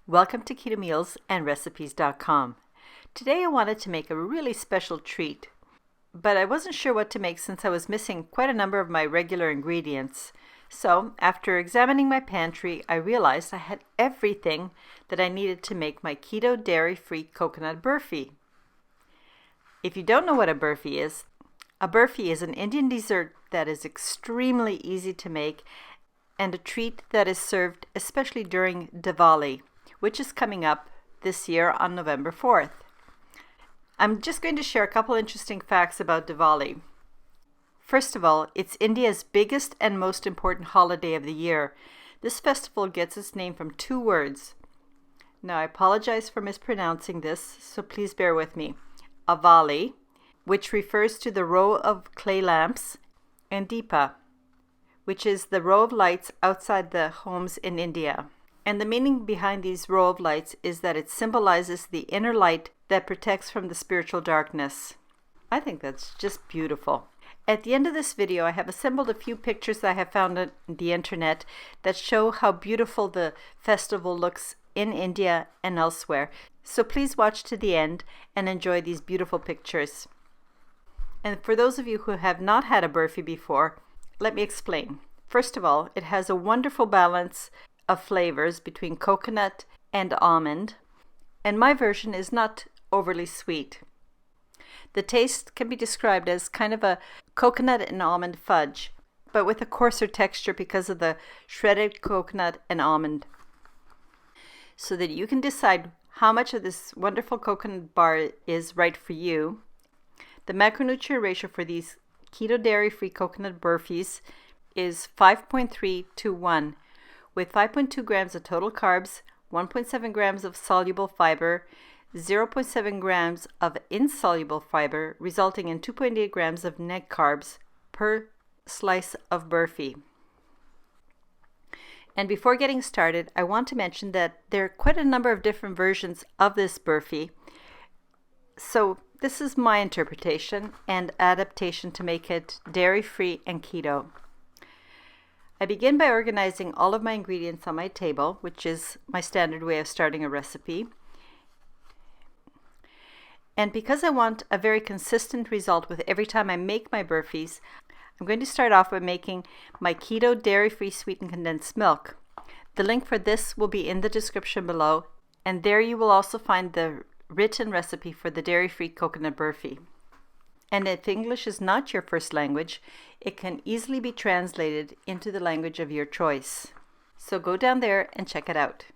Welcome to Keto Meals and Recipes.com. Today I wanted to make a really special treat, but I wasn't sure what to make since I was missing quite a number of my regular ingredients. So after examining my pantry, I realized I had everything that I needed to make my keto dairy-free coconut burfi. If you don't know what a burfi is an Indian dessert that is extremely easy to make and a treat that is served especially during Diwali, which is coming up this year on November 4th. I'm just going to share a couple interesting facts about Diwali. First of all, it's India's biggest and most important holiday of the year. This festival gets its name from two words. Now, I apologize for mispronouncing this, so please bear with me. Avali, which refers to the row of clay lamps, and Deepa, which is the row of lights outside the homes in India. And the meaning behind these row of lights is that it symbolizes the inner light that protects from the spiritual darkness. I think that's just beautiful. At the end of this video, I have assembled a few pictures that I have found on the internet that show how beautiful the festival looks in India and elsewhere. So please watch to the end and enjoy these beautiful pictures. And for those of you who have not had a burfi before, let me explain. First of all, it has a wonderful balance of flavors between coconut and almond, and my version is not overly sweet. The taste can be described as kind of a coconut and almond fudge, but with a coarser texture because of the shredded coconut and almond, so that you can decide how much of this wonderful coconut bar is right for you. The macronutrient ratio for these keto dairy-free coconut burfis is 5.3 to 1, with 5.2 grams of total carbs, 1.7 grams of soluble fiber, 0.7 grams of insoluble fiber, resulting in 2.8 grams of net carbs per slice of burfi. And before getting started, I want to mention that there are quite a number of different versions of this burfi. So this is my interpretation and adaptation to make it dairy-free and keto. I begin by organizing all of my ingredients on my table, which is my standard way of starting a recipe. And because I want a very consistent result with every time I make my burfis, I'm going to start off by making my keto dairy-free sweetened condensed milk. The link for this will be in the description below, and there you will also find the written recipe for the dairy-free coconut burfi. And if English is not your first language, it can easily be translated into the language of your choice. So go down there and check it out.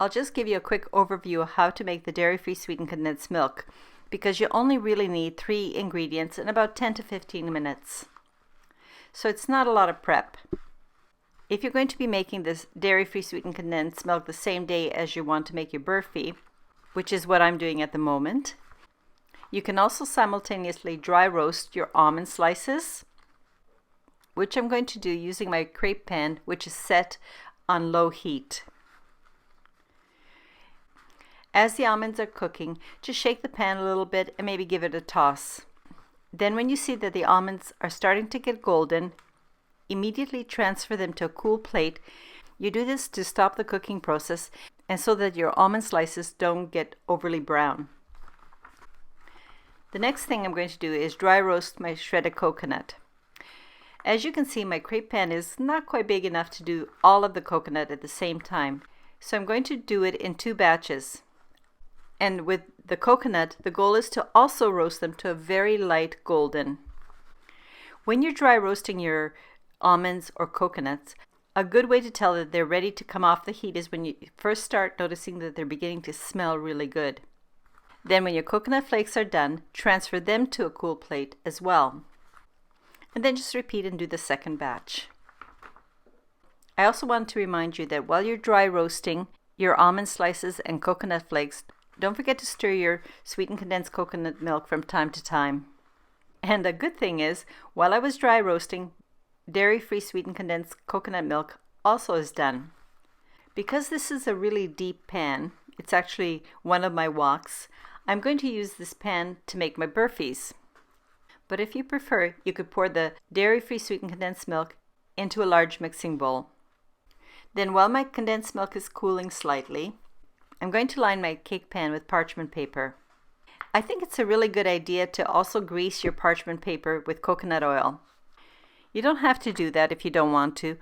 I'll just give you a quick overview of how to make the dairy-free sweetened condensed milk, because you only really need 3 ingredients in about 10 to 15 minutes. So it's not a lot of prep. If you're going to be making this dairy-free sweetened condensed milk the same day as you want to make your burfi, which is what I'm doing at the moment, you can also simultaneously dry roast your almond slices, which I'm going to do using my crepe pan, which is set on low heat. As the almonds are cooking, just shake the pan a little bit and maybe give it a toss. Then when you see that the almonds are starting to get golden, immediately transfer them to a cool plate. You do this to stop the cooking process and so that your almond slices don't get overly brown. The next thing I'm going to do is dry roast my shredded coconut. As you can see, my crepe pan is not quite big enough to do all of the coconut at the same time, so I'm going to do it in 2 batches. And with the coconut, the goal is to also roast them to a very light golden. When you're dry roasting your almonds or coconuts, a good way to tell that they're ready to come off the heat is when you first start noticing that they're beginning to smell really good. Then when your coconut flakes are done, transfer them to a cool plate as well. And then just repeat and do the second batch. I also want to remind you that while you're dry roasting your almond slices and coconut flakes, don't forget to stir your sweetened condensed coconut milk from time to time. And the good thing is, while I was dry roasting, dairy-free sweetened condensed coconut milk also is done. Because this is a really deep pan, it's actually one of my woks, I'm going to use this pan to make my burfis. But if you prefer, you could pour the dairy-free sweetened condensed milk into a large mixing bowl. Then while my condensed milk is cooling slightly, I'm going to line my cake pan with parchment paper. I think it's a really good idea to also grease your parchment paper with coconut oil. You don't have to do that if you don't want to,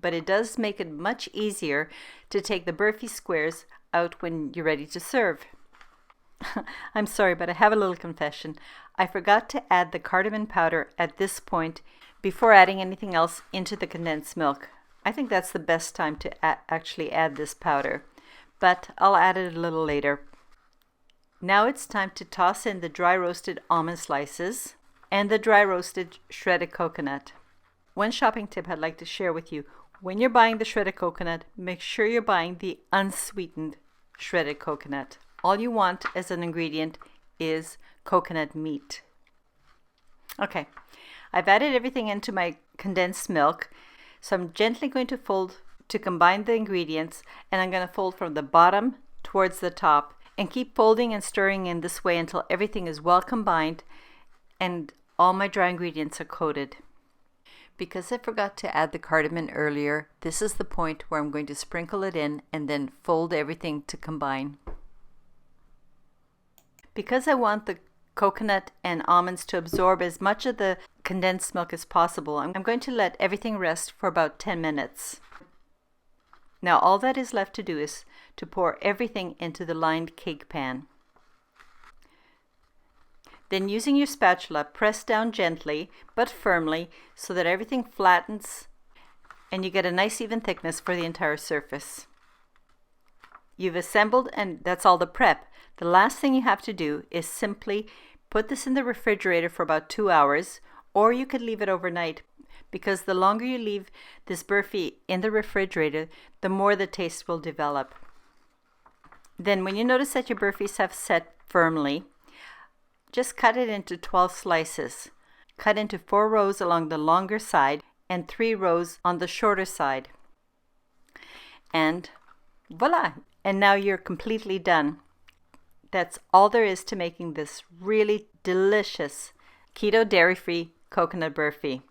but it does make it much easier to take the burfi squares out when you're ready to serve. I'm sorry, but I have a little confession. I forgot to add the cardamom powder at this point before adding anything else into the condensed milk. I think that's the best time to actually add this powder, but I'll add it a little later. Now it's time to toss in the dry roasted almond slices and the dry roasted shredded coconut. One shopping tip I'd like to share with you: when you're buying the shredded coconut, make sure you're buying the unsweetened shredded coconut. All you want as an ingredient is coconut meat. Okay, I've added everything into my condensed milk, so I'm gently going to fold to combine the ingredients, and I'm going to fold from the bottom towards the top and keep folding and stirring in this way until everything is well combined and all my dry ingredients are coated. Because I forgot to add the cardamom earlier, this is the point where I'm going to sprinkle it in and then fold everything to combine. Because I want the coconut and almonds to absorb as much of the condensed milk as possible, I'm going to let everything rest for about 10 minutes. Now all that is left to do is to pour everything into the lined cake pan. Then, using your spatula, press down gently but firmly so that everything flattens and you get a nice even thickness for the entire surface. You've assembled, and that's all the prep. The last thing you have to do is simply put this in the refrigerator for about 2 hours, or you could leave it overnight, because the longer you leave this burfi in the refrigerator, the more the taste will develop. Then when you notice that your burfis have set firmly, just cut it into 12 slices. Cut into 4 rows along the longer side and 3 rows on the shorter side. And voila! And now you're completely done. That's all there is to making this really delicious keto dairy-free coconut burfi.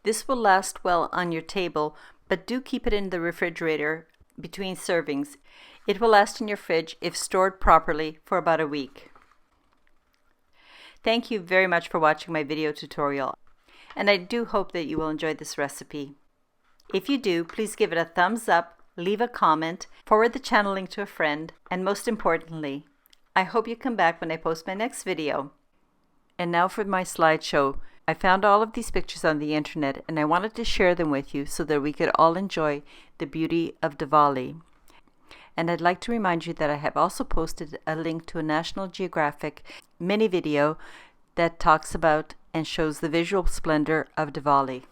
This will last well on your table, but do keep it in the refrigerator between servings. It will last in your fridge if stored properly for about a week. Thank you very much for watching my video tutorial, and I do hope that you will enjoy this recipe. If you do, please give it a thumbs up, leave a comment, forward the channel link to a friend, and most importantly, I hope you come back when I post my next video. And now for my slideshow. I found all of these pictures on the internet, and I wanted to share them with you so that we could all enjoy the beauty of Diwali. And I'd like to remind you that I have also posted a link to a National Geographic mini video that talks about and shows the visual splendor of Diwali.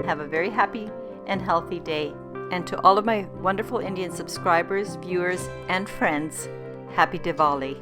Have a very happy and healthy day. And to all of my wonderful Indian subscribers, viewers, and friends, happy Diwali.